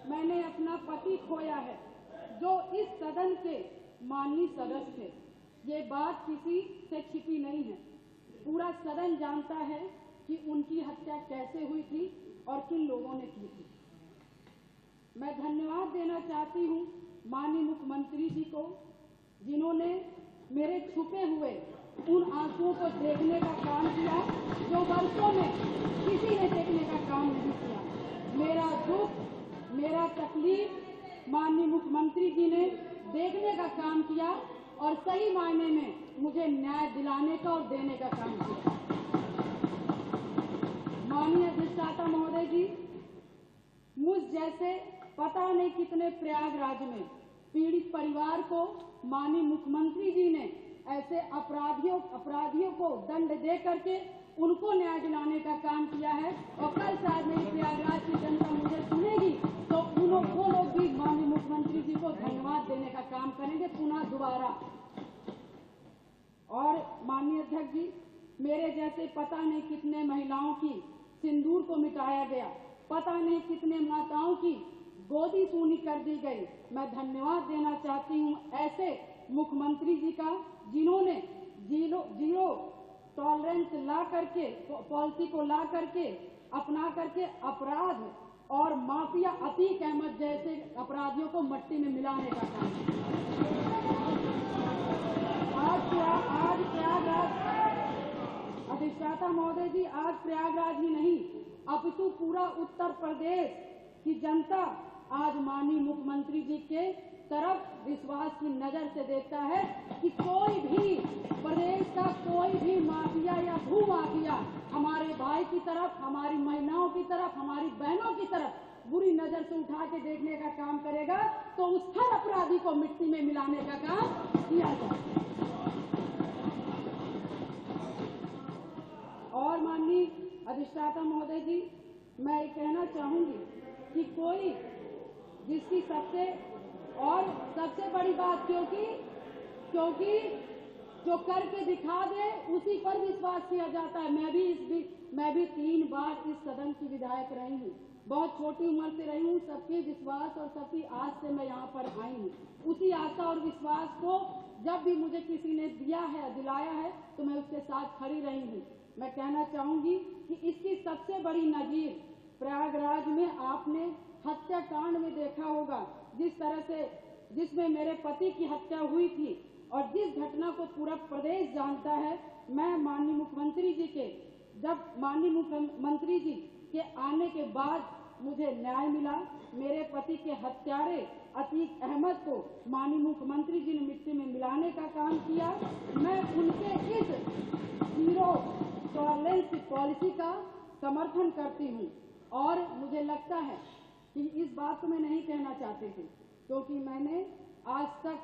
मैंने अपना पति खोया है, जो इस सदन के माननीय सदस्य थे। ये बात किसी से छिपी नहीं है। पूरा सदन जानता है कि उनकी हत्या कैसे हुई थी और किन लोगों ने की थी। मैं धन्यवाद देना चाहती हूँ माननीय मुख्यमंत्री जी को, जिन्होंने मेरे छुपे हुए उन आंसुओं को देखने का काम किया जो वर्षों में किसी ने देखने का काम नहीं किया। मेरा दुख, मेरा तकलीफ माननीय मुख्यमंत्री जी ने देखने का काम किया और सही मायने में मुझे न्याय दिलाने का और देने का काम किया। माननीय अधिष्ठाता महोदय जी, मुझ जैसे पता नहीं कितने प्रयागराज में पीड़ित परिवार को माननीय मुख्यमंत्री जी ने ऐसे अपराधियों को दंड दे करके उनको न्याय दिलाने का काम किया है। और कल शायद मेरी प्रयागराज की जनता मुझे सुनेगी तो वो लोग भी माननीय मुख्यमंत्री जी को धन्यवाद देने का काम करेंगे पुनः दोबारा। और माननीय अध्यक्ष जी, मेरे जैसे पता नहीं कितने महिलाओं की सिंदूर को मिटाया गया, पता नहीं कितने माताओं की गोदी सूनी कर दी गई। मैं धन्यवाद देना चाहती हूँ ऐसे मुख्यमंत्री जी का, जिन्होंने जीरो टॉलरेंस ला करके, पॉलिसी को ला करके, अपना करके अपराध और माफिया अतीक अहमद जैसे अपराधियों को मट्टी में मिलाने का काम किया। आज प्रयागराज अधिष्ठाता महोदय जी, आज प्रयागराज ही नहीं अपितु पूरा उत्तर प्रदेश की जनता आज माननीय मुख्यमंत्री जी के तरफ विश्वास की नजर से देखता है कि कोई भी प्रदेश का कोई भी माफिया या भू माफिया हमारे भाई की तरफ, हमारी महिलाओं की तरफ, हमारी बहनों की तरफ बुरी नजर से उठा के देखने का काम करेगा तो उस हर अपराधी को मिट्टी में मिलाने का काम किया जाए। और माननीय अधिष्ठाता महोदय जी, मैं ये कहना चाहूंगी कि कोई जिसकी सबसे बड़ी बात, क्योंकि जो करके दिखा दे उसी पर विश्वास किया जाता है। मैं भी 3 बार इस सदन की विधायक रही हूँ, बहुत छोटी उम्र से रही हूँ। सबके विश्वास और सबकी आस से मैं यहाँ पर आई हूँ। उसी आशा और विश्वास को जब भी मुझे किसी ने दिलाया है तो मैं उसके साथ खड़ी रही हूँ। मैं कहना चाहूंगी कि इसकी सबसे बड़ी नजीर प्रयागराज में आपने हत्याकांड में देखा होगा, जिसमें मेरे पति की हत्या हुई थी और जिस घटना को पूरा प्रदेश जानता है। मैं माननीय मुख्यमंत्री जी के आने के बाद मुझे न्याय मिला। मेरे पति के हत्यारे अतीक अहमद को माननीय मुख्यमंत्री जी ने मिट्टी में मिलाने का काम किया। मैं उनके इस जीरो टॉलरेंस की पॉलिसी का समर्थन करती हूँ और मुझे लगता है कि इस बात को मैं नहीं कहना चाहती थी, क्योंकि मैंने आज तक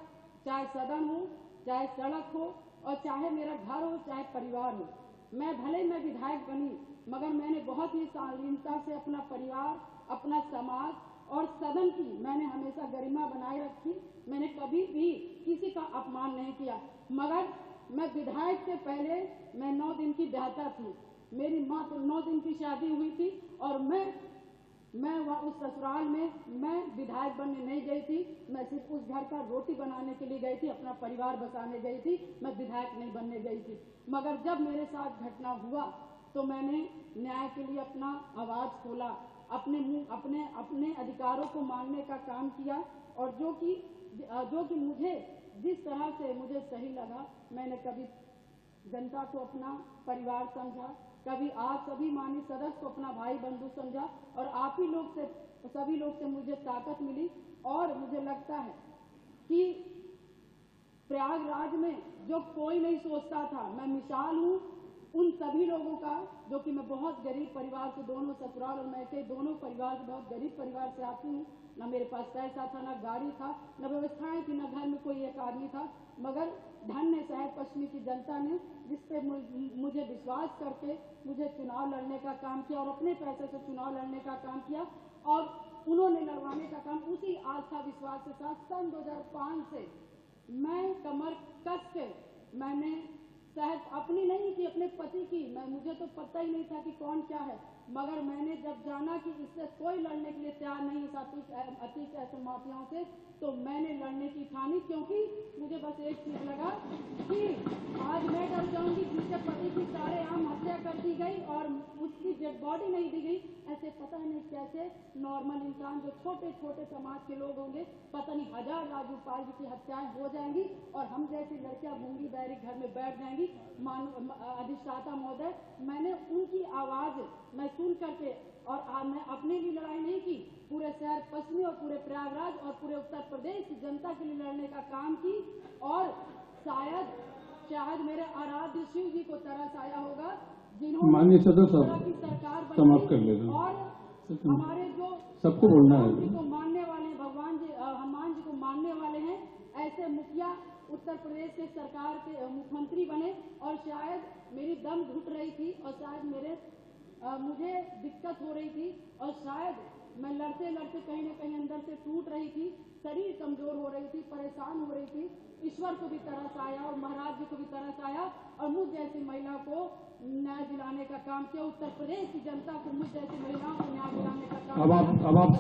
चाहे सदन हो, चाहे सड़क हो और चाहे मेरा घर हो, चाहे परिवार हो, मैं विधायक बनी मगर मैंने बहुत ही शालीनता से अपना परिवार, अपना समाज और सदन की मैंने हमेशा गरिमा बनाए रखी। मैंने कभी भी किसी का अपमान नहीं किया। मगर मैं विधायक से पहले मैं 9 दिन की ब्याहता थी। मेरी माँ तो 9 दिन की शादी हुई थी और मैं वहाँ उस ससुराल में मैं विधायक बनने नहीं गई थी। मैं सिर्फ उस घर का रोटी बनाने के लिए गई थी, अपना परिवार बसाने गई थी। मैं विधायक नहीं बनने गई थी। मगर जब मेरे साथ घटना हुआ तो मैंने न्याय के लिए अपना आवाज खोला, अपने अधिकारों को मांगने का काम किया और जो कि मुझे जिस तरह से मुझे सही लगा, मैंने कभी जनता को अपना परिवार समझा, कभी आप सभी माननीय सदस्य को अपना भाई बंधु समझा और आप ही लोग से, सभी लोग से मुझे ताकत मिली। और मुझे लगता है कि प्रयागराज में जो कोई नहीं सोचता था, मैं मिसाल हूँ उन सभी लोगों का, जो कि मैं बहुत गरीब परिवार से, दोनों ससुराल और मैके दोनों परिवार से, बहुत गरीब परिवार से आती हूँ। न मेरे पास पैसा था, न गाड़ी था, न व्यवस्थाएं थी, न घर में कोई एक आदमी था। मगर धन्य शहर पश्चिमी की जनता ने जिस पे मुझे विश्वास करके मुझे चुनाव लड़ने का काम किया और अपने पैसे से चुनाव लड़ने का काम किया और उन्होंने लड़वाने का काम उसी आस्था विश्वास के साथ सन 2005 से मैं कमर कस के मैंने शायद अपनी नहीं कि अपने पति की, मुझे तो पता ही नहीं था कि कौन क्या है, मगर मैंने जब जाना कि इससे कोई लड़ने के लिए तैयार नहीं है अतीत ऐसे माफियाओं से, तो मैंने लड़ने की ठानी, क्योंकि मुझे बस एक चीज लगा कि आज मैं डर जाऊंगी जिसके पति की सारेआम हत्या कर दी गई और उसकी डेड बॉडी नहीं दी गई। ऐसे पता नहीं कैसे नॉर्मल इंसान जो छोटे छोटे समाज के लोग होंगे, पता नहीं हजार राजू पाल जी की हत्याएं हो जाएंगी और हम जैसी लड़कियां गूंगी बहरी घर में बैठ जाएंगी। अधिष्ठाता महोदय, मैंने उनकी आवाज मैं सुन करके और मैं अपने लिए लड़ाई नहीं की, पूरे शहर पश्चिमी और पूरे प्रयागराज और पूरे उत्तर प्रदेश की जनता के लिए लड़ने का काम की। और शायद मेरे आराध्य शिव जी को तरस आया होगा जिन्होंने माननीय सदस्य की सरकार समाप्त कर ले और हमारे जो सबको बोलना है जी को मानने वाले भगवान जी हनुमान जी को मानने वाले हैं, ऐसे मुखिया उत्तर प्रदेश के सरकार के मुख्यमंत्री बने। और शायद मेरी दम घुट रही थी और शायद मुझे दिक्कत हो रही थी और शायद मैं लड़ते लड़ते कहीं न कहीं अंदर से टूट रही थी, शरीर कमजोर हो रही थी, परेशान हो रही थी। ईश्वर को भी तरस आया और महाराज जी को भी तरस आया और मुझ जैसी महिला को न्याय दिलाने का काम किया। उत्तर प्रदेश की जनता को मुझ जैसी महिलाओं को न्याय दिलाने का काम अब आप